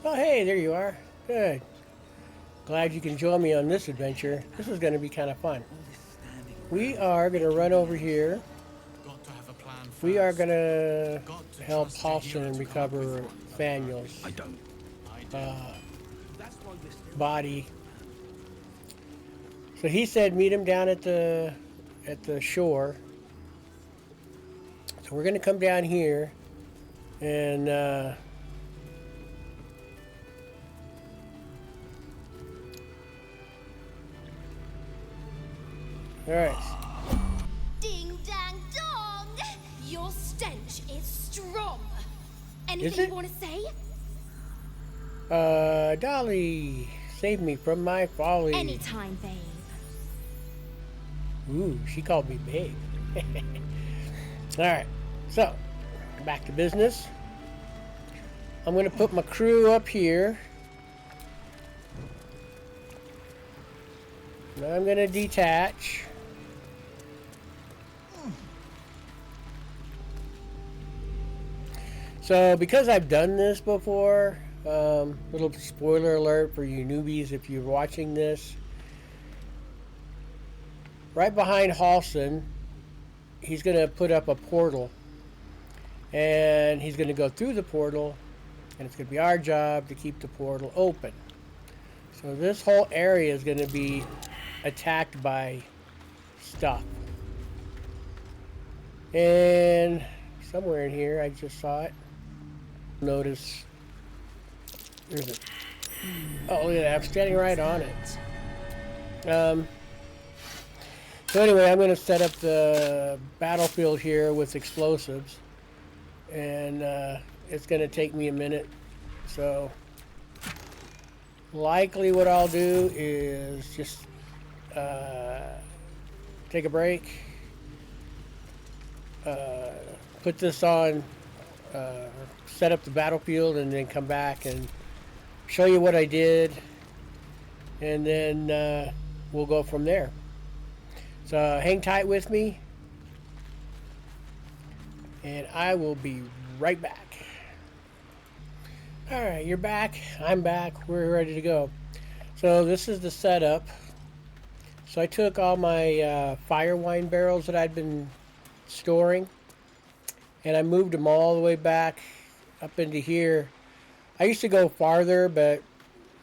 Oh, hey, there you are. Good. Glad you can join me on this adventure. This is going to be kind of fun. All this standing We around. are going to run over here. Got to have a plan We are going first. to Got to help trust your hero Halston to come up with recover one, Thaniel's I don't. I do. That's why we're still here. body. So he said meet him down at the shore. So we're going to come down here and all right. Ding dang dong! Your stench is strong. Is Anything it? you want to say? Dolly, save me from my folly. Anytime, babe. Ooh, she called me babe. All right. So, back to business. I'm going to put my crew up here. Now I'm going to detach. So, because I've done this before, little spoiler alert for you newbies if you're watching this. Right behind Halson, he's going to put up a portal. And he's going to go through the portal, and it's going to be our job to keep the portal open. So this whole area is going to be attacked by stuff. And somewhere in here, I just saw it. Notice there's a. Oh, look at that! I'm standing right on it. So anyway, I'm going to set up the battlefield here with explosives, and it's going to take me a minute. So likely what I'll do is just take a break, put this on, set up the battlefield, and then come back and show you what I did, and then we'll go from there. So hang tight with me, and I will be right back. All right, you're back. I'm back. We're ready to go. So this is the setup. So I took all my fire wine barrels that I'd been storing, and I moved them all the way back up into here. I used to go farther, but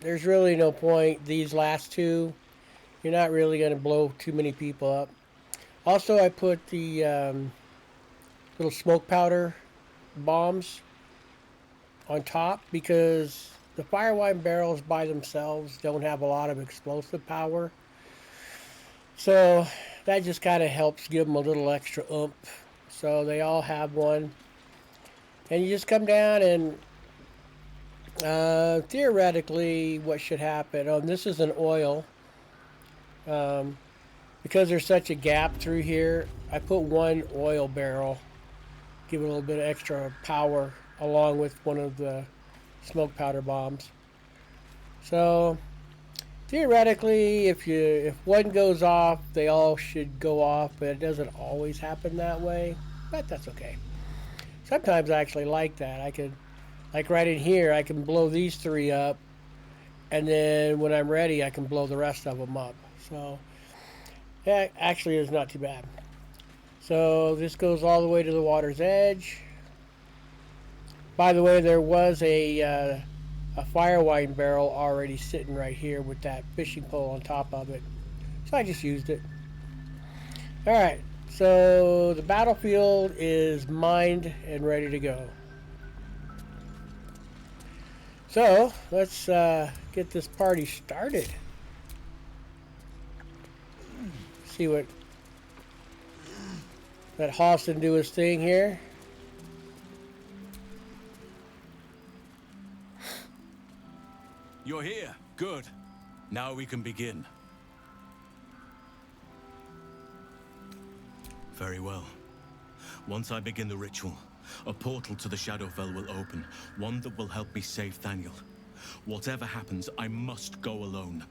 there's really no point. These last two, you're not really going to blow too many people up. Also, I put the little smoke powder bombs on top because the fire wine barrels by themselves don't have a lot of explosive power. So that just kind of helps give them a little extra oomph. So they all have one. And you just come down and theoretically what should happen. Oh, this is an oil. Because there's such a gap through here, I put one oil barrel, give it a little bit of extra power along with one of the smoke powder bombs. So theoretically, if one goes off, they all should go off, but it doesn't always happen that way. But that's okay. Sometimes I actually like that. I could, like right in here, I can blow these three up, and then when I'm ready, I can blow the rest of them up. So that actually is not too bad. So this goes all the way to the water's edge. By the way, there was a fire wine barrel already sitting right here with that fishing pole on top of it. So I just used it. Alright, so the battlefield is mined and ready to go. So let's get this party started. See what let Halston do his thing here. You're here. Good. Now we can begin. Very well. Once I begin the ritual, a portal to the Shadowfell will open, one that will help me save Thaniel. Whatever happens, I must go alone.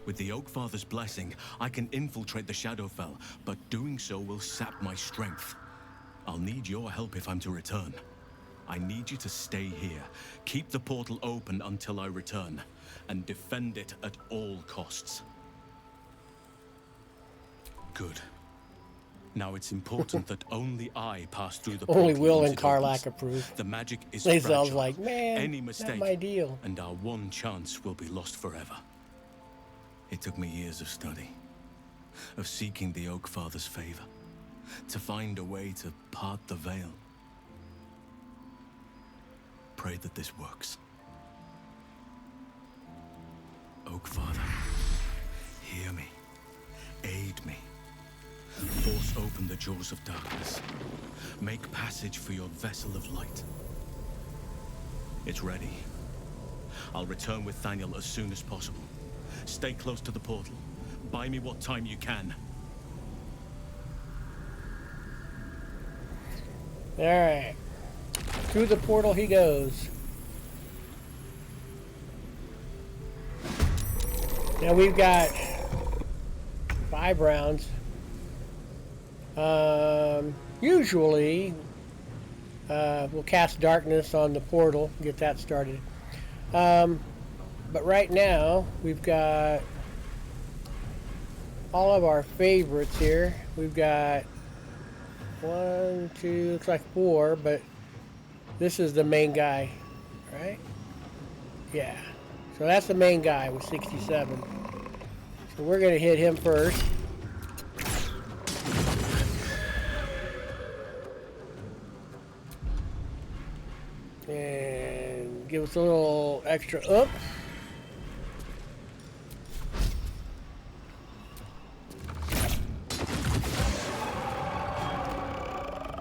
With the Oakfather's blessing, I can infiltrate the Shadowfell, but doing so will sap my strength. I'll need your help if I'm to return. I need you to stay here. Keep the portal open until I return, and defend it at all costs. Good. Now it's important that only I pass through the portal Only Will once and it Karlak opens. approve. The magic is Lae'zel's fragile. like, man, Any not mistake, my deal. and our one chance will be lost forever. It took me years of study, of seeking the Oak Father's favor, to find a way to part the veil. Pray that this works. Oak Father, hear me. Aid me. Force open the jaws of darkness. Make passage for your vessel of light. It's ready. I'll return with Thaniel as soon as possible. Stay close to the portal. Buy me what time you can. Alright. Through the portal he goes. Now we've got 5 rounds. Usually, we'll cast darkness on the portal, get that started. But right now, we've got all of our favorites here. We've got 1, 2, looks like 4, but this is the main guy, right? Yeah. So that's the main guy with 67. So we're going to hit him first. And give us a little extra up.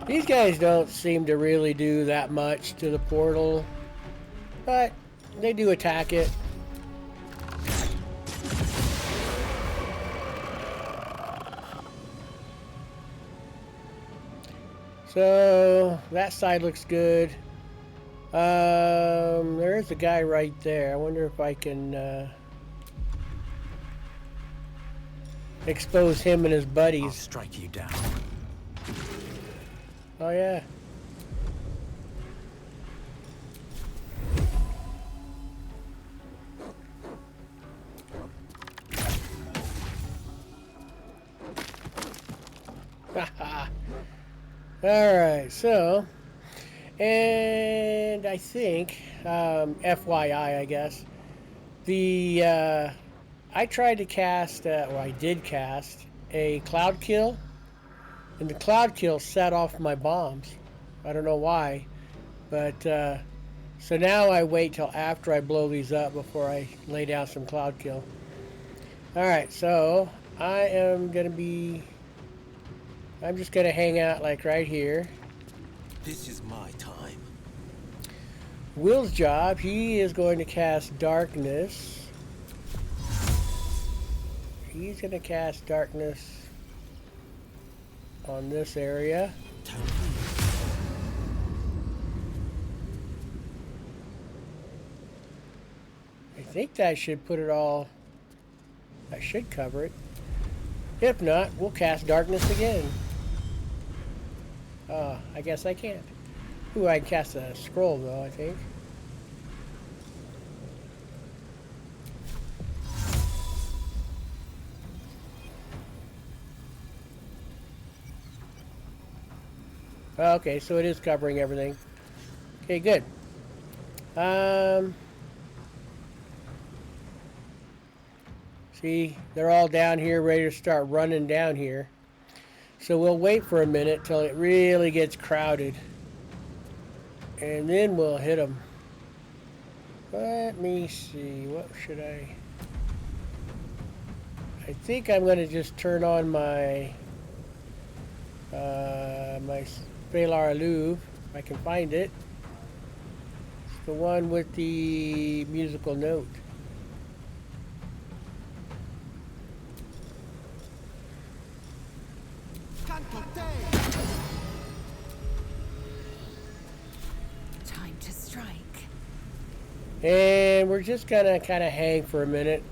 These guys don't seem to really do that much to the portal, but they do attack it. So that side looks good. There is a guy right there. I wonder if I can expose him and his I'll buddies. strike you down. Oh yeah. Alright, so, and I think, FYI, I guess, I tried to cast, well, I did cast a cloud kill, and the cloud kill set off my bombs. I don't know why, but, so now I wait till after I blow these up before I lay down some cloud kill. Alright, so, I'm just going to hang out like right here. This is my time. Will's job, he is going to cast darkness. He's going to cast darkness on this area. I think that should put it all, that should cover it. If not, we'll cast darkness again. I guess I can't. Ooh, I can cast a scroll though, I think. Okay, so it is covering everything. Okay, good. See, they're all down here ready to start running down here. So we'll wait for a minute till it really gets crowded. And then we'll hit them. Let me see, what should I think I'm going to just turn on my my Spalar Louvre, if I can find it. It's the one with the musical note. Time to strike. And we're just gonna kind of hang for a minute.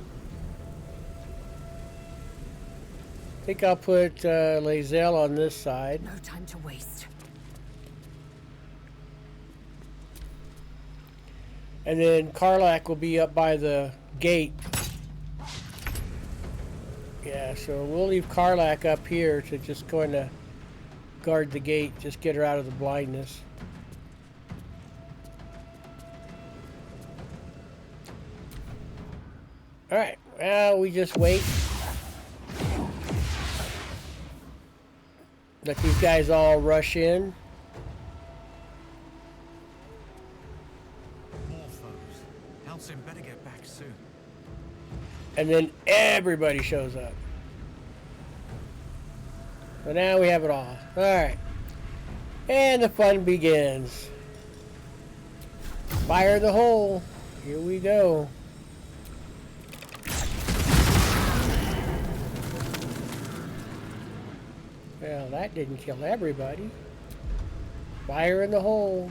I think I'll put Lae'zel on this side. No time to waste. And then Karlak will be up by the gate. Yeah, so we'll leave Karlak up here to just kind of guard the gate, just get her out of the blindness. Alright, well, we just wait. Let these guys all rush in. More foes. Halcyon better get back soon. And then everybody shows up. So now we have it all. Alright. And the fun begins. Fire in the hole. Here we go. Well, that didn't kill everybody. Fire in the hole.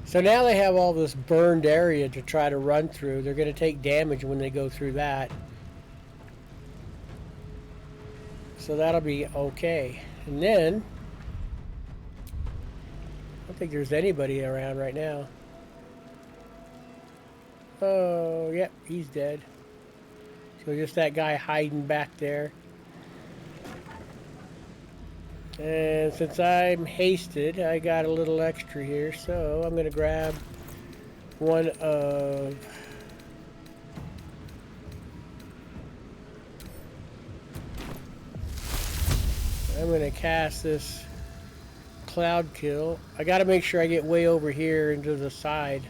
So now they have all this burned area to try to run through. They're going to take damage when they go through that. So that'll be okay. And then, I don't think there's anybody around right now. Oh, yep, he's dead. So just that guy hiding back there. And since I'm hasted, I got a little extra here, so I'm going to grab one of... I'm going to cast this Cloud Kill. I got to make sure I get way over here into the side.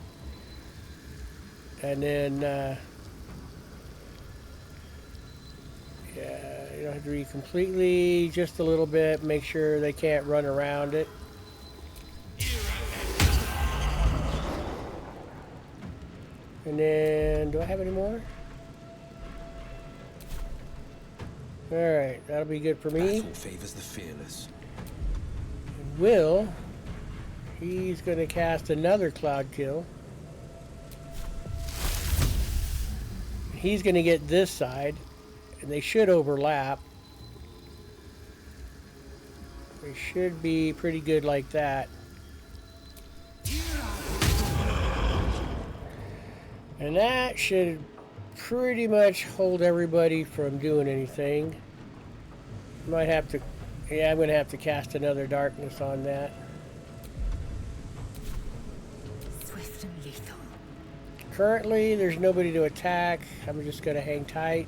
And then, yeah, you don't have to read completely, just a little bit. Make sure they can't run around it. And then, do I have any more? Alright, that'll be good for me. Battle favors the fearless. And Will, he's going to cast another Cloud Kill. He's going to get this side, and they should overlap. They should be pretty good like that. And that should pretty much hold everybody from doing anything. Might have to, yeah, I'm going to have to cast another darkness on that. Swift and lethal. Currently, there's nobody to attack. I'm just going to hang tight.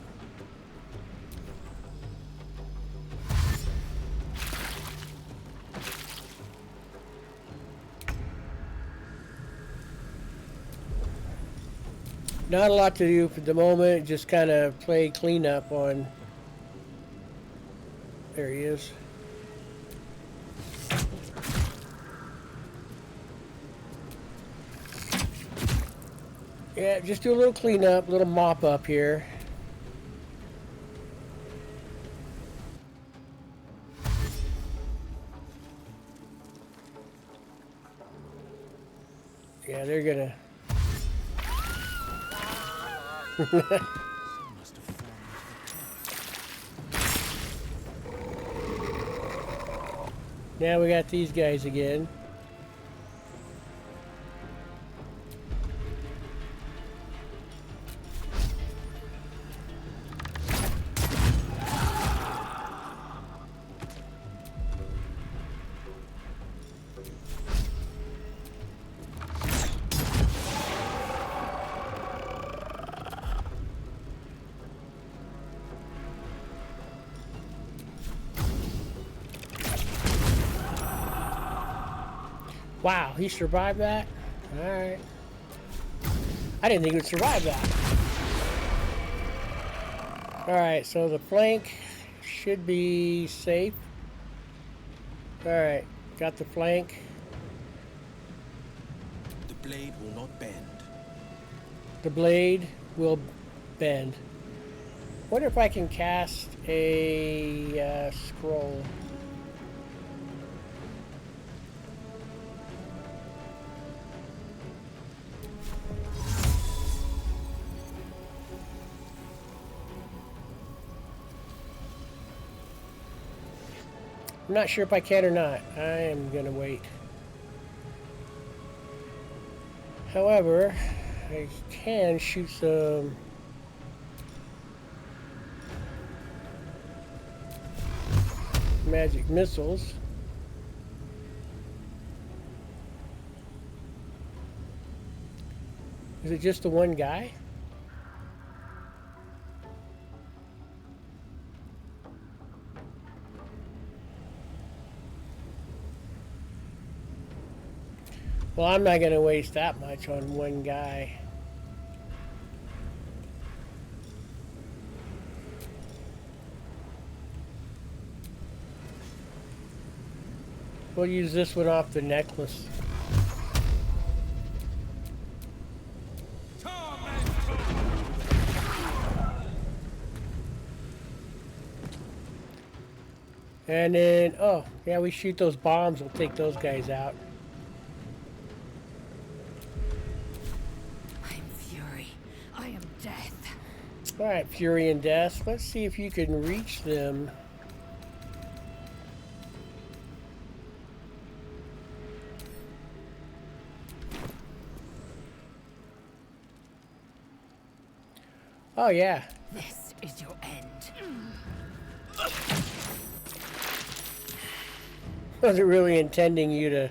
Not a lot to do for the moment, just kind of play cleanup on... There he is. Yeah, just do a little cleanup, a little mop up here. Yeah, they're gonna... Now we got these guys again. Wow, he survived that? Alright. I didn't think he would survive that. Alright, so the flank should be safe. Alright, got the flank. The blade will not bend. The blade will bend. Wonder if I can cast a scroll. I'm not sure if I can or not. I am gonna wait. However, I can shoot some magic missiles. Is it just the one guy? Well, I'm not going to waste that much on one guy. We'll use this one off the necklace. And then, oh, yeah, we shoot those bombs. We'll take those guys out. I'm fury. I am death. Alright, Fury and Death. Let's see if you can reach them. Oh, yeah. This is your end. Wasn't really intending you to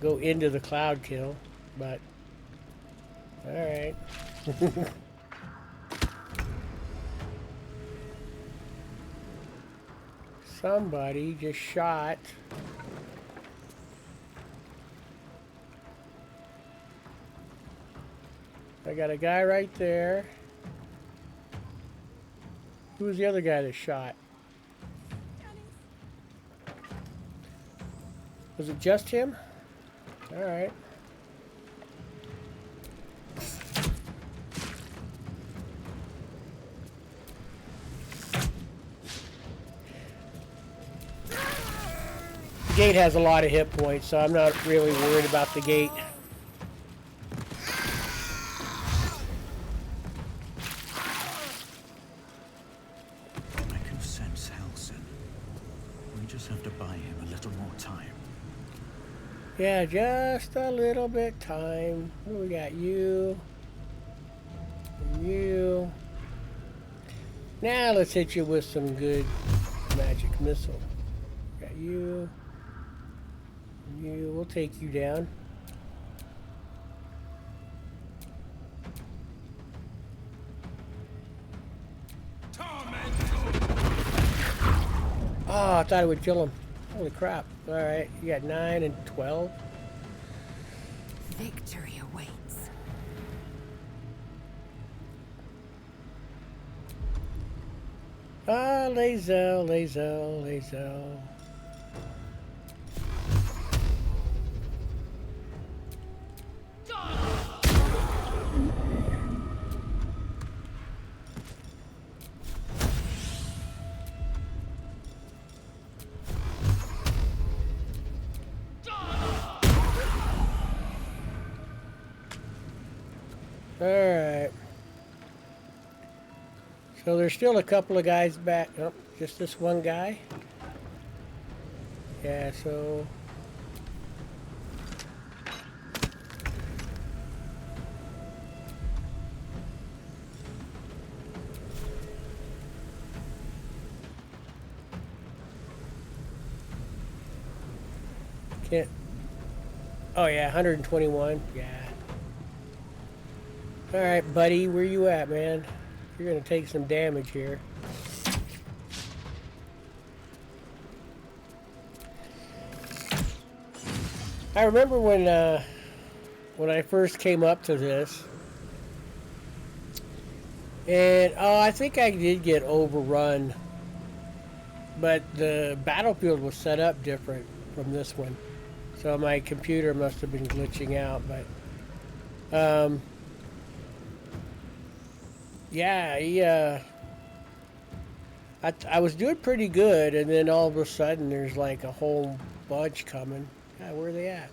go into the cloud kill, but alright. Somebody just shot. I got a guy right there. Who was the other guy that shot? Was it just him? Alright. The gate has a lot of hit points, so I'm not really worried about the gate. I can sense Halsin. We just have to buy him a little more time. Yeah, just a little bit time. We got you. And you. Now let's hit you with some good magic missile. Got you. You. We'll take you down. Oh, I thought it would kill him. Holy crap. Alright, you got 9 and 12. Victory awaits. Ah, Lae'zel, Lae'zel, Lae'zel. Alright. So there's still a couple of guys back. Oh, just this one guy. Yeah, so... Can't... Oh yeah, 121. Yeah. Alright, buddy, where you at, man? You're gonna take some damage here. I remember when I first came up to this, and I think I did get overrun, but the battlefield was set up different from this one, so my computer must have been glitching out. But yeah, I was doing pretty good, and then all of a sudden there's like a whole bunch coming. Yeah, where are they at?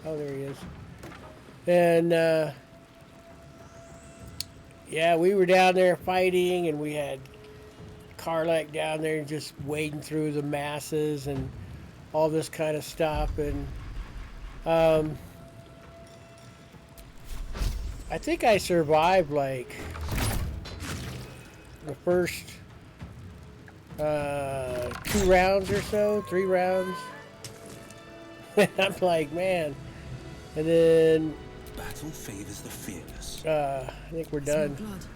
Oh, there he is. And yeah, we were down there fighting, and we had Karlach down there just wading through the masses and all this kind of stuff. And I think I survived like the first 2 rounds or so, 3 rounds. I'm like, man. And then Battle favors the fearless. I think we're done. Blood.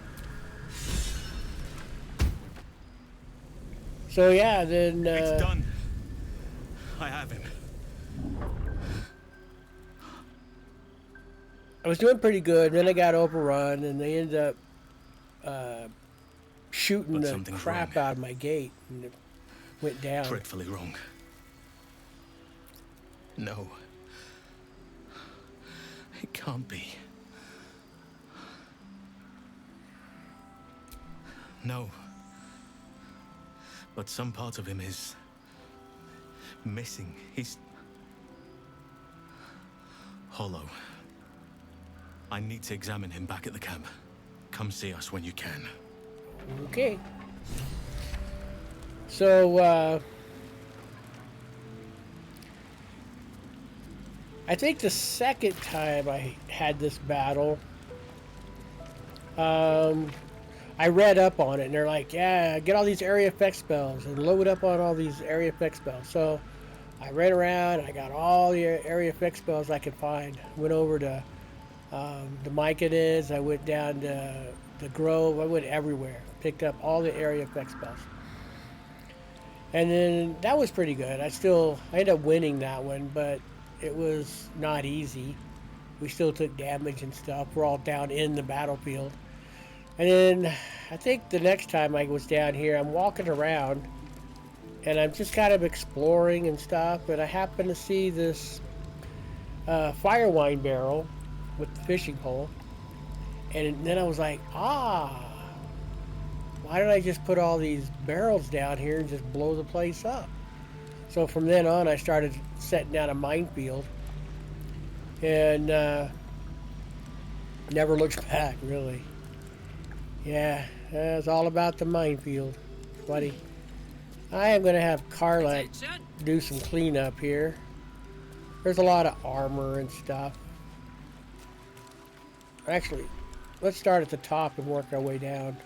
So yeah, then It's done. I have him. I was doing pretty good. Then I got overrun, and they ended up shooting But the something's crap wrong. out of my gate, and it went down. Dreadfully wrong. No. It can't be. No. But some part of him is missing. He's hollow. I need to examine him back at the camp. Come see us when you can. Okay. So I think the second time I had this battle, I read up on it, and they're like, yeah, get all these area effect spells and load up on all these area effect spells. So I ran around, and I got all the area effect spells I could find. Went over to the Myconids, I went down to the Grove, I went everywhere. Picked up all the area effect spells. And then that was pretty good. I ended up winning that one, but it was not easy. We still took damage and stuff. We're all down in the battlefield. And then I think the next time I was down here, I'm walking around and I'm just kind of exploring and stuff. And I happen to see this fire wine barrel with the fishing pole. And then I was like, why did I just put all these barrels down here and just blow the place up? So from then on, I started setting down a minefield. And never looked back, really. Yeah, it's all about the minefield, buddy. I am going to have Karlach do some cleanup here. There's a lot of armor and stuff. Actually, let's start at the top and work our way down.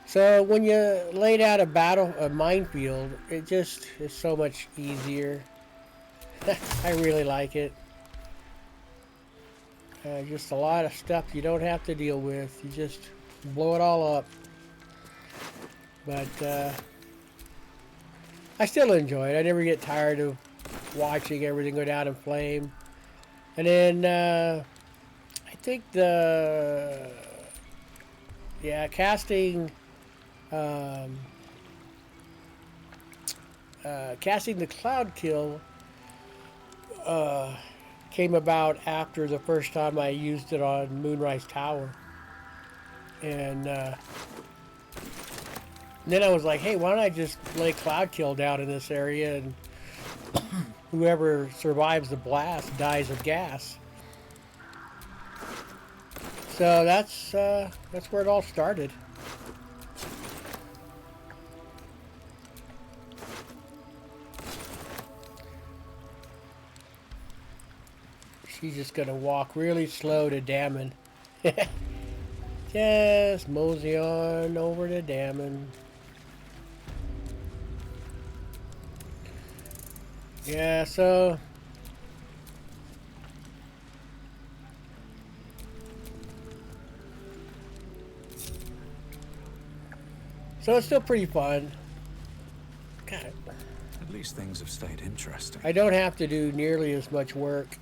So when you laid out a minefield, it just is so much easier. I really like it. Just a lot of stuff you don't have to deal with. You just blow it all up. But I still enjoy it. I never get tired of watching everything go down in flame. And then I think casting the cloud kill came about after the first time I used it on Moonrise Tower. And then I was like, hey, why don't I just lay cloud kill down in this area, and whoever survives the blast dies of gas. So that's where it all started. She's just gonna walk really slow to Dammon. Just mosey on over to Dammon. Yeah, so it's still pretty fun. God, At least things have stayed interesting. I don't have to do nearly as much work.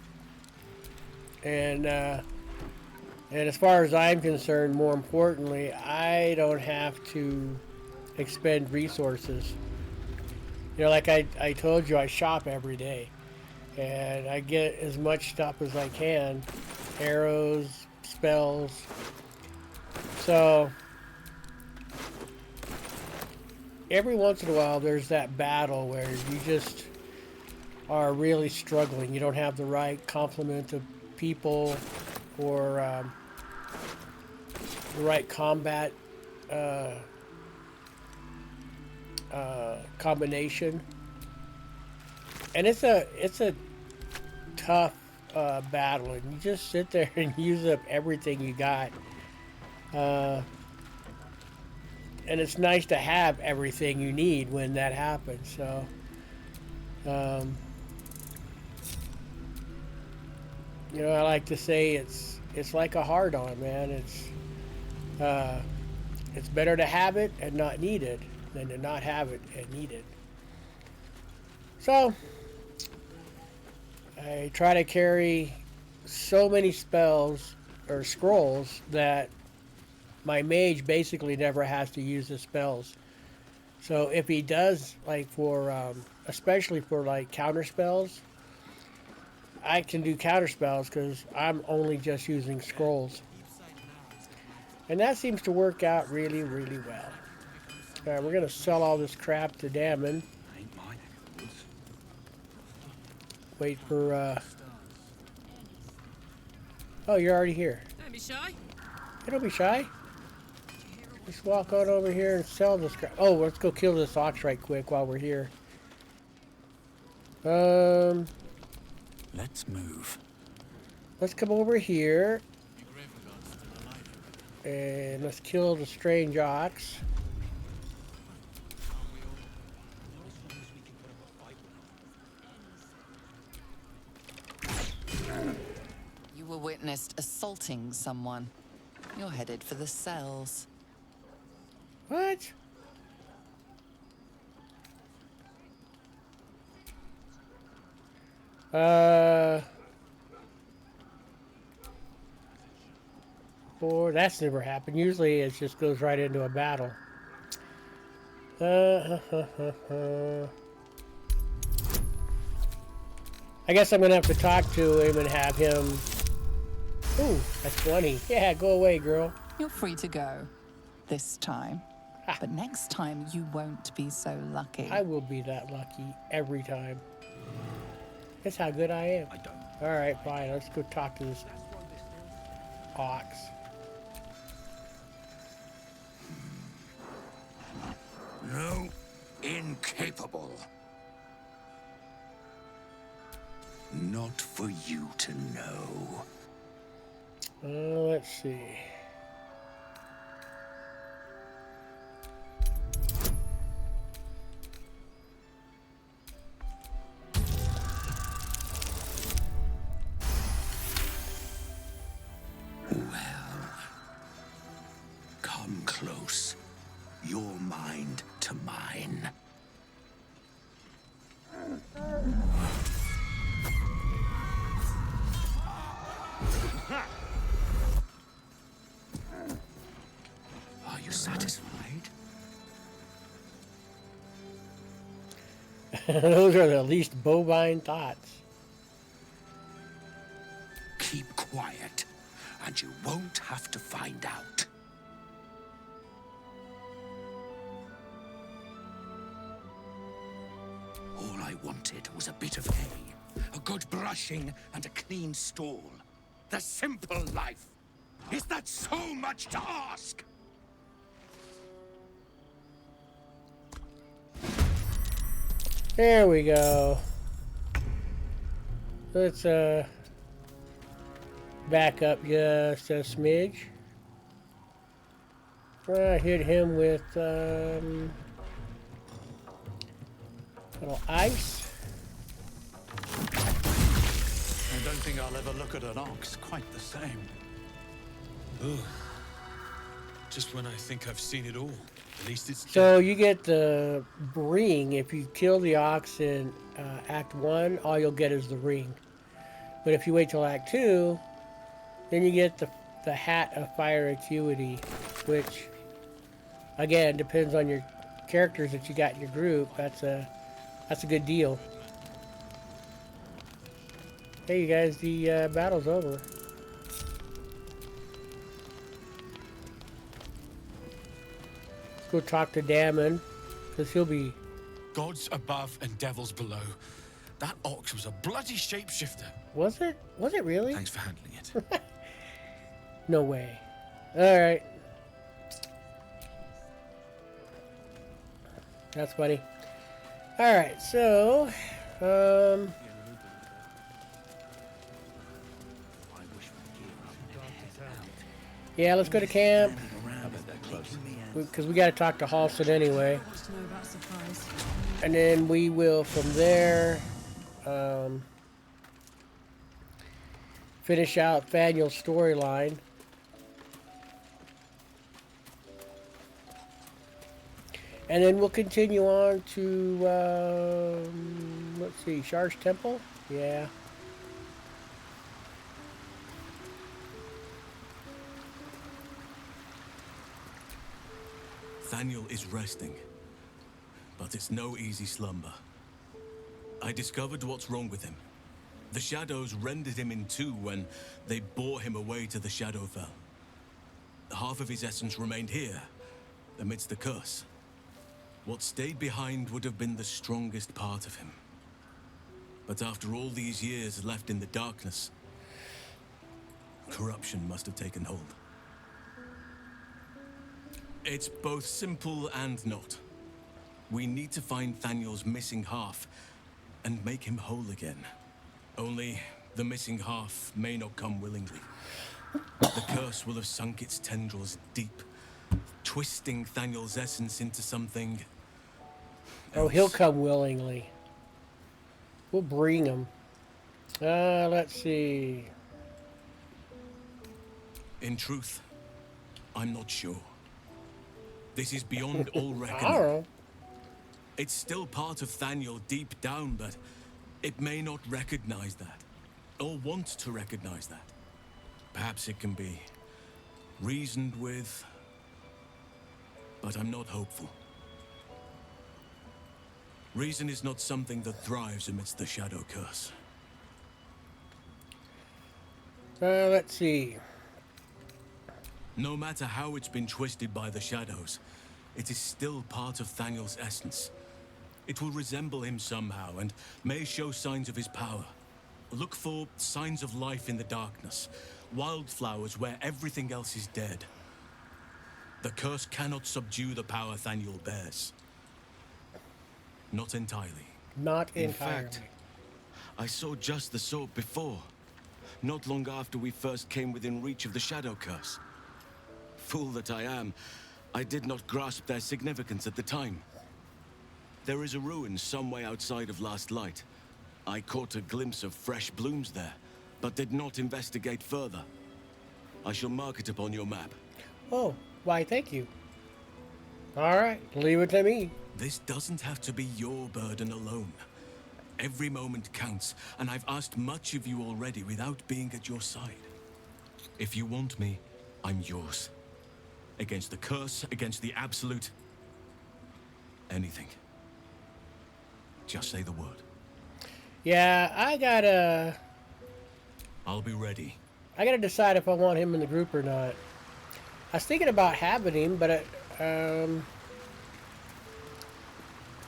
And as far as I'm concerned, more importantly, I don't have to expend resources. You know, like I told you, I shop every day. And I get as much stuff as I can. Arrows, spells. So every once in a while there's that battle where you just are really struggling. You don't have the right complement of people or the right combat combination, and it's a tough battle, and you just sit there and use up everything you got. And it's nice to have everything you need when that happens. So, you know, I like to say it's like a hard-on, man. It's better to have it and not need it than to not have it and need it. So, I try to carry so many spells or scrolls that my mage basically never has to use the spells. So if he does, like for, especially for like counter spells, I can do counter spells because I'm only just using scrolls. And that seems to work out really, really well. Alright, we're going to sell all this crap to Damon. Ain't my neck of woods. Wait for, oh, you're already here. Don't be shy. Hey, don't be shy. Just walk on over here and sell this crap. Oh, let's go kill this ox right quick while we're here. Let's move. Let's come over here. And let's kill the strange ox. You were witnessed assaulting someone. You're headed for the cells. What? Or that's never happened. Usually it just goes right into a battle. I guess I'm gonna have to talk to him and have him. Ooh, that's 20. Yeah, go away, girl. You're free to go. This time. Ha. But next time you won't be so lucky. I will be that lucky every time. That's how good I am. I don't. Alright, fine. Let's go talk to this ox. No, incapable. Not for you to know. Let's see. Come close. Your mind to mine. Are you satisfied? Those are the least bovine thoughts. Keep quiet, and you won't have to find out. All I wanted was a bit of hay, a good brushing, and a clean stall. The simple life. Is that so much to ask? There we go. Let's back up just a smidge. Hit him with little ice. I don't think I'll ever look at an ox quite the same. Oh. Just when I think I've seen it all. At least it's So you get the ring. If you kill the ox in Act 1, all you'll get is the ring. But if you wait till Act 2, then you get the Hat of Fire Acuity, which, again, depends on your characters that you got in your group. That's a good deal. Hey, you guys, the battle's over. Let's go talk to Damon, because he'll be... gods above and devils below. That ox was a bloody shapeshifter. Was it? Was it really? Thanks for handling it. No way. Alright. That's funny. All right, so yeah, let's go to camp because we got to talk to Halston anyway, and then we will from there finish out Faniel's storyline. And then we'll continue on to, let's see, Shar's Temple? Yeah. Thaniel is resting, but it's no easy slumber. I discovered what's wrong with him. The shadows rendered him in two when they bore him away to the Shadowfell. Half of his essence remained here, amidst the curse. What stayed behind would have been the strongest part of him. But after all these years left in the darkness, corruption must have taken hold. It's both simple and not. We need to find Thaniel's missing half and make him whole again. Only the missing half may not come willingly. The curse will have sunk its tendrils deep, twisting Thaniel's essence into something Oh, he'll come willingly. We'll bring him. Let's see. In truth, I'm not sure. This is beyond all I reckoning. don't know. It's still part of Thaniel deep down, but it may not recognize that, or want to recognize that. Perhaps it can be reasoned with, but I'm not hopeful. Reason is not something that thrives amidst the shadow curse. Let's see. No matter how it's been twisted by the shadows, it is still part of Thaniel's essence. It will resemble him somehow and may show signs of his power. Look for signs of life in the darkness, wildflowers where everything else is dead. The curse cannot subdue the power Thaniel bears. Not entirely. Not In entirely. fact, I saw just the sort before, not long after we first came within reach of the shadow curse. Fool that I am, I did not grasp their significance at the time. There is a ruin some way outside of Last Light. I caught a glimpse of fresh blooms there, but did not investigate further. I shall mark it upon your map. Oh, why, thank you. All right, leave it to me. This doesn't have to be your burden alone. Every moment counts, and I've asked much of you already without being at your side. If you want me, I'm yours. Against the curse, against the absolute. Anything. Just say the word. Yeah, I'll be ready. I gotta decide if I want him in the group or not. I was thinking about having him, but I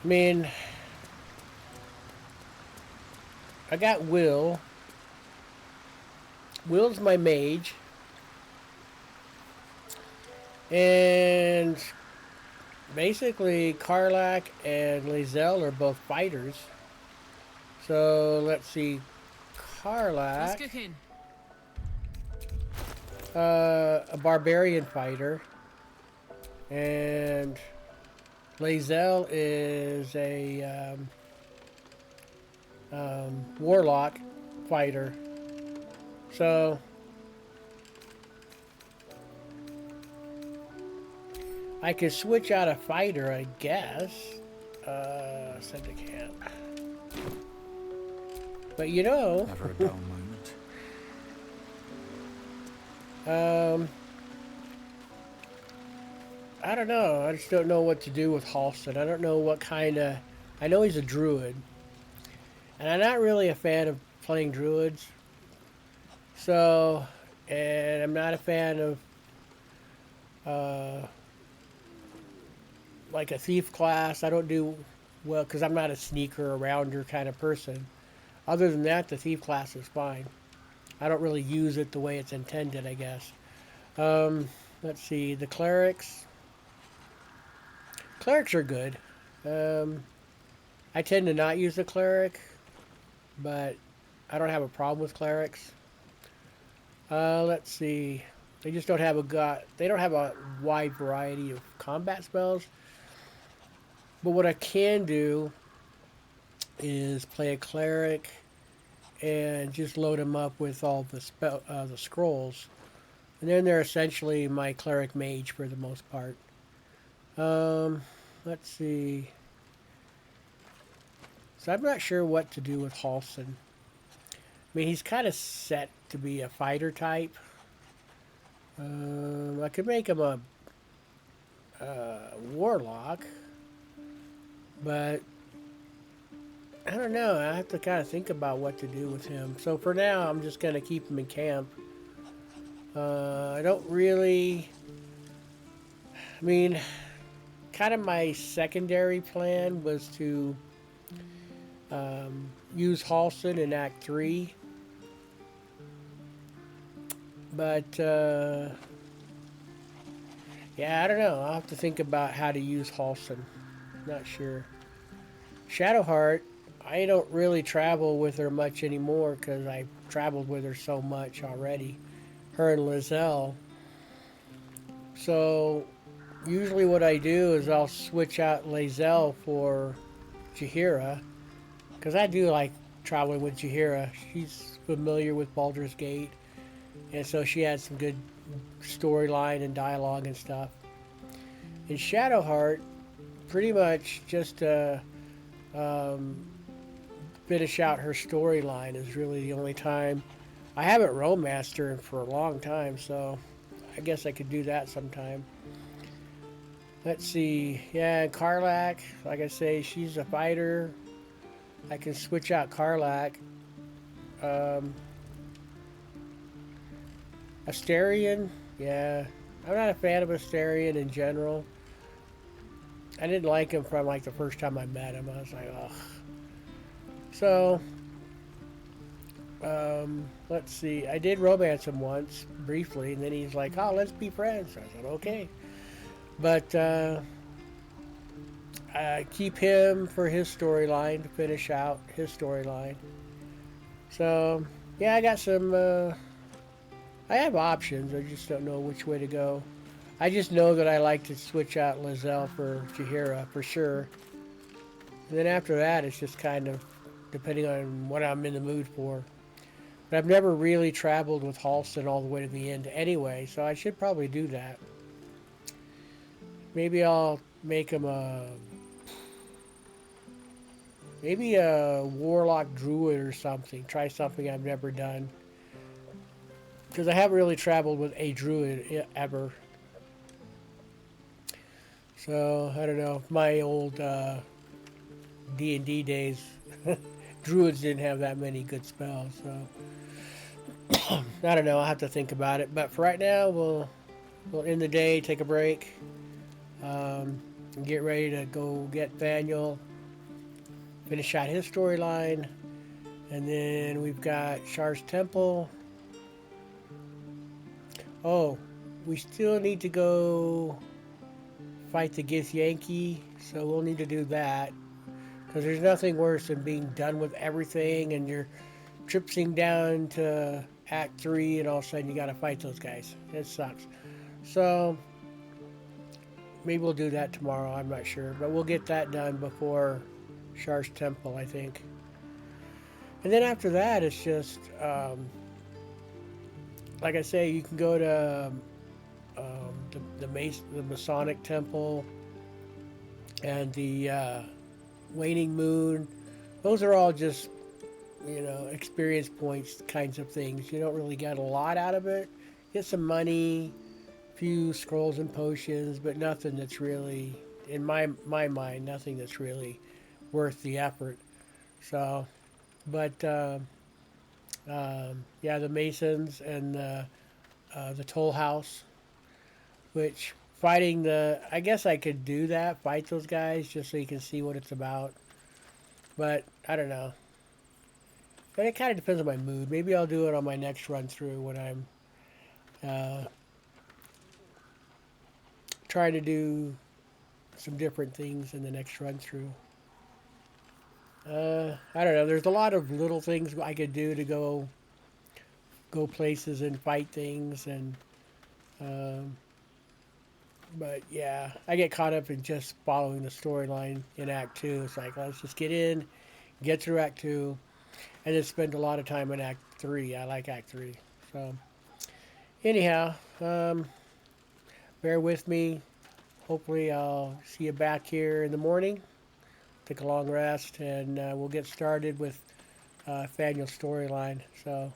mean, I got Will. Will's my mage. And basically, Karlak and Lae'zel are both fighters. So, let's see. Karlak, a barbarian fighter. And Lae'zel is a warlock fighter. So I could switch out a fighter, I guess. Send to camp. But you know, Never a dull moment. I don't know. I just don't know what to do with Halston. I don't know what kind of... I know he's a druid. And I'm not really a fan of playing druids. So, and I'm not a fan of like a thief class. I don't do well because I'm not a sneaker arounder kind of person. Other than that, the thief class is fine. I don't really use it the way it's intended, I guess. Let's see, the clerics. Clerics are good. I tend to not use the cleric, but I don't have a problem with clerics. Let's see. They just don't have they don't have a wide variety of combat spells. But what I can do is play a cleric and just load them up with all the scrolls, and then they're essentially my cleric mage for the most part. Let's see. So I'm not sure what to do with Halson. I mean, he's kind of set to be a fighter type. I could make him a warlock, but I don't know. I have to kind of think about what to do with him. So for now, I'm just going to keep him in camp. I don't really... I mean, kind of my secondary plan was to use Halson in Act 3. But, yeah, I don't know. I'll have to think about how to use Halson. Not sure. Shadowheart, I don't really travel with her much anymore because I traveled with her so much already. Her and Lizelle. So, usually what I do is I'll switch out Lizelle for Jaheira. Because I do like traveling with Jaheira. She's familiar with Baldur's Gate. And so she had some good storyline and dialogue and stuff. In Shadowheart, pretty much just finish out her storyline is really the only time. I haven't romanced her for a long time, so I guess I could do that sometime. Let's see. Yeah, Karlak, like I say, she's a fighter. I can switch out Karlak. Astarion, yeah. I'm not a fan of Astarion in general. I didn't like him from like the first time I met him. I was like, ugh. So, let's see. I did romance him once, briefly, and then he's like, oh, let's be friends. So I said, okay. But, I keep him for his storyline to finish out his storyline. So, yeah, I got some, I have options. I just don't know which way to go. I just know that I like to switch out Lizelle for Jaheira for sure. And then after that, it's just kind of depending on what I'm in the mood for. But I've never really traveled with Halston all the way to the end anyway, so I should probably do that. Maybe I'll make him maybe a warlock druid or something. Try something I've never done. Because I haven't really traveled with a druid ever. So, I don't know. My old D&D days, druids didn't have that many good spells. So, I don't know. I'll have to think about it. But for right now, we'll end the day, take a break, and get ready to go get Vaniel, finish out his storyline, and then we've got Shar's Temple. Oh, we still need to go fight the Githyanki, so we'll need to do that. Because there's nothing worse than being done with everything and you're tripsing down to Act 3 and all of a sudden you gotta fight those guys. It sucks. So, maybe we'll do that tomorrow, I'm not sure. But we'll get that done before Shar's Temple, I think. And then after that, it's just... like I say, you can go to the Masonic Temple and the Waning Moon. Those are all just, experience points kinds of things. You don't really get a lot out of it. Get some money, a few scrolls and potions, but nothing that's really, in my mind, nothing that's really worth the effort. So, but... yeah, the Masons and the Toll House, which fighting I guess I could do that, fight those guys just so you can see what it's about. But I don't know. But it kind of depends on my mood. Maybe I'll do it on my next run through when I'm trying to do some different things in the next run through. I don't know. There's a lot of little things I could do to go places and fight things, and um, but yeah, I get caught up in just following the storyline in Act Two. It's like, let's just get in, get through Act Two, and then spend a lot of time in Act Three. I like Act Three. So anyhow, bear with me. Hopefully, I'll see you back here in the morning. Take a long rest, and we'll get started with Faniel's storyline. So,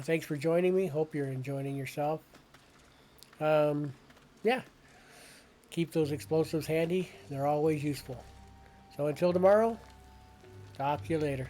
thanks for joining me. Hope you're enjoying yourself. Yeah, keep those explosives handy. They're always useful. So, until tomorrow, talk to you later.